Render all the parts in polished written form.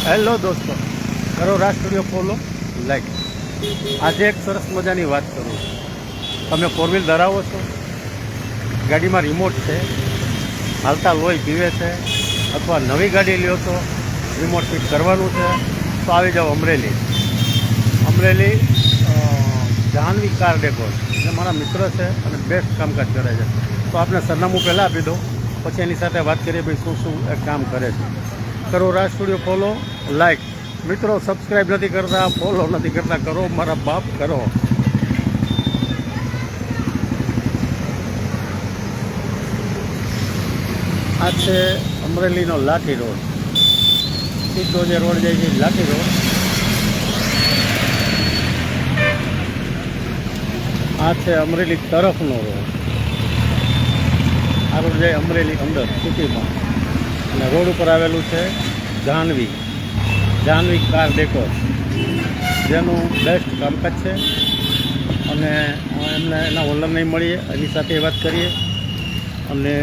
Hello દોસ્તો, કરો રાજ studio follow like. આજે એક સરસ મજાની વાત કરું. તમે ફોર વ્હીલ ધરાવો છો, ગાડીમાં રિમોટ છે, હાલતા લોહી પીવે છે, અથવા નવી ગાડી લ્યો છો, રિમોટ ફિટ કરવાનું છે, તો આવી જાઓ અમરેલી. જાહ્નવી કાર ડેકોર જે મારા મિત્ર છે અને બેસ્ટ કામકાજ કરે છે. તો આપણે સરનામું પહેલાં આપી દો, પછી એની સાથે વાત કરીએ ભાઈ શું શું એ કામ કરે છે. કરો રાજ સ્ટુડિયો ફોલો લાઈક. મિત્રો સબસ્ક્રાઈબ નથી કરતા, ફોલો નથી કરતા, કરો મારા બાપ કરો. આ છે અમરેલીનો લાઠી રોડ, સીધો જે રોડ જાય છે લાઠી રોડ. આ છે અમરેલી તરફનો રોડ. આ રોડ જાય અમરેલી અંદર સિટીમાં, અને રોડ ઉપર આવેલું છે જાહ્નવી કાર ડેકોર, જેનું બેસ્ટ કામકાજ છે. અને એમને એના ઓનરને મળીએ, એની સાથે વાત કરીએ અને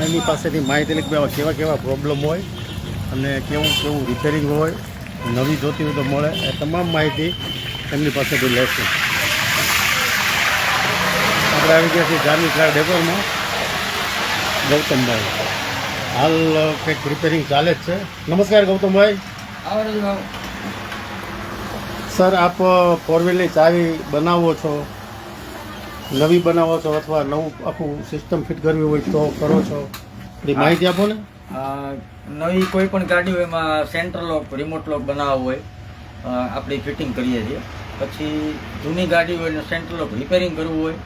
એની પાસેથી માહિતી લઈ કેવા કેવા પ્રોબ્લેમ હોય અને કેવું રિપેરિંગ હોય, નવી જોતી હોય તો મળે, એ તમામ માહિતી એમની પાસેથી લેશું. આપણે આવી ગયા છીએ જાહ્નવી કાર ડેકોરમાં. ગૌતમભાઈ હાલ કંઈક રિપેરિંગ ચાલે જ છે. નમસ્કાર ગૌતમભાઈ. સર, આપ ફોર વ્હીલની ચાવી બનાવો છો, નવી બનાવો છો અથવા નવું આખું સિસ્ટમ ફિટ કરવી હોય તો કરો છો, એ માહિતી આપો ને. નવી કોઈ પણ ગાડી હોય એમાં સેન્ટ્રલ લોક, રિમોટ લોક બનાવવો હોય આપણે ફિટિંગ કરીએ છીએ. પછી જૂની ગાડી હોય ને સેન્ટ્રલ લોક રિપેરિંગ કરવું હોય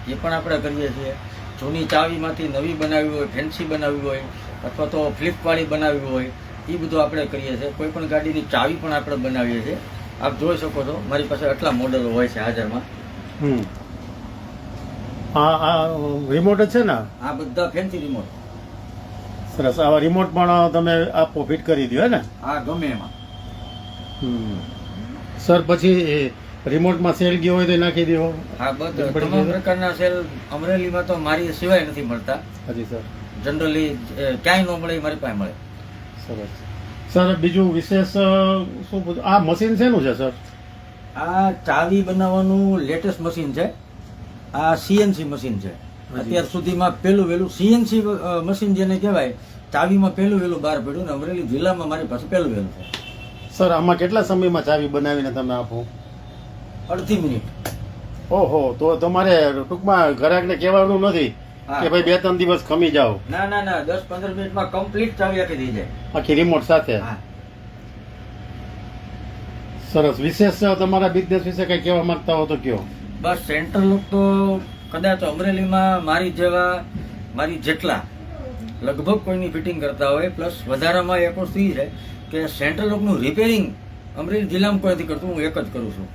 એ પણ આપણે કરીએ છીએ. જૂની ચાવીમાંથી નવી બનાવવી હોય, ફેન્સી બનાવવી હોય અથવા તો ફ્લિપવાળી બનાવવી હોય, એ બધું આપણે કરીએ છીએ. કોઈ પણ ગાડીની ચાવી પણ આપણે બનાવીએ છીએ. આપ જોઈ શકો છો મારી પાસે આટલા મોડેલો હોય છે હાજરમાં. આ રિમોટ છે ને? આ બધા ફેન્સી રિમોટ. સરસ. આવા રિમોટ પણ તમે આપો, ફિટ કરી દો હે ને? હા, ગમે એમાં. સર, પછી રિમોટમાં સેલ ગયો હોય તો નાખી દો. હા, બધા તમામ પ્રકારના સેલ અમરેલીમાં તો મારી સિવાય નથી મળતા. હાજી સર. જનરલી ક્યાંય ન મળે, મારી પાસે મળે. સરસ. સર, બીજું વિશેષ શું પૂછું? આ મશીન શેનું છે સર? આ ચાવી બનાવવાનું લેટેસ્ટ મશીન છે. આ સીએનસી મશીન છે. અત્યાર સુધીમાં પહેલું વહેલું સીએનસી મશીન જેને કહેવાય, ચાવીમાં પહેલું વહેલું બહાર પડ્યું ને અમરેલી જિલ્લામાં મારી પાસે પહેલું વહેલું છે. સર, આમાં કેટલા સમયમાં ચાવી બનાવીને તમે આપો? અડધી મિનિટ. ઓહો, તો તમારે ટૂંકમાં ગ્રાહકને કહેવાનું નથી કે ભાઈ 2-3 દિવસ ખમી જાઓ? ના, 10-15 મિનિટમાં કમ્પ્લીટ ચાવી આખી થઈ જાય, આખી રિમોટ સાથે. સરસ. વિશેષ તમારા બિઝનેસ વિશે કઈ કહેવા માંગતા હો તો કયો. બસ, સેન્ટ્રલ લોક તો કદાચ અમરેલીમાં મારી જેટલા લગભગ કોઈની ફિટિંગ કરતા હોય. પ્લસ વધારામાં એક વસ્તુ એ છે કે સેન્ટ્રલ લોકનું રિપેરિંગ અમરેલી જિલ્લામાં કોઈ નથી કરતું, હું એક જ કરું છું.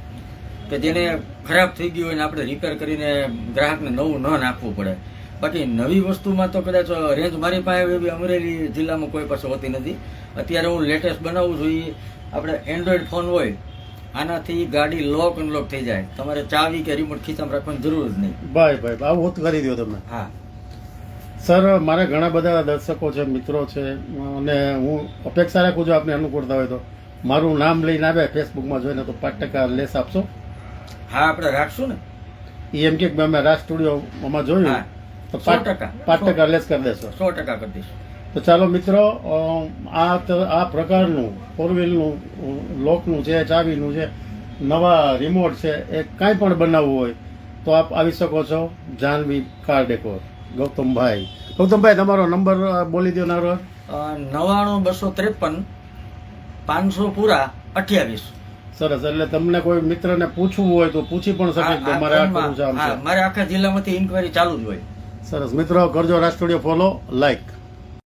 કે જેને ખરાબ થઈ ગયું હોય ને આપણે રિપેર કરીને ગ્રાહકને નવું ન નાખવું પડે. બાકી નવી વસ્તુમાં તો કદાચ રેન્જ મારી પાસે એવી અમરેલી જિલ્લામાં કોઈ પાસે હોતી નથી. અત્યારે હું લેટેસ્ટ બનાવું છું, એ આપણે એન્ડ્રોઈડ ફોન હોય, આનાથી ગાડી લોક અનલોક થઈ જાય. તમારે ચાવી કે રિમોટ ખીચામાં રાખવાની જરૂર જ નહીં. ભાઈ આવું હોત કરી દો તમે. હા સર, મારા ઘણા બધા દર્શકો છે, મિત્રો છે, અને હું અપેક્ષા રાખું છું આપને અનુકૂળતા હોય તો મારું નામ લઈને આવે ફેસબુકમાં જોઈને તો 5% લેસ આપશો? હા, આપણે રાખશું ને. એમ કે અમે રાજ સ્ટુડિયોમાં જોયું તો 5% લેસ કરી દેશો? 100% કરી દઈશું. તો ચાલો મિત્રો, આ પ્રકારનું ફોર વ્હીલનું લોકનું છે, ચાવીનું છે, નવા રિમોટ છે, એ કાંઈ પણ બનાવવું હોય તો આપ આવી શકો છો જાહ્નવી કાર ડેકોર. ગૌતમભાઈ, તમારો નંબર બોલી દો. 99-253-500 પૂરા 28. સરસ. એટલે તમને કોઈ મિત્રને પૂછવું હોય તો પૂછી પણ શકે કે મારે આ કરવું છે, આમ છે. મારે આખા જિલ્લામાંથી ઇન્કવાયરી ચાલુ જ હોય. સરસ. મિત્રો, કરજો રાજ સ્ટુડિયો ફોલો લાઈક.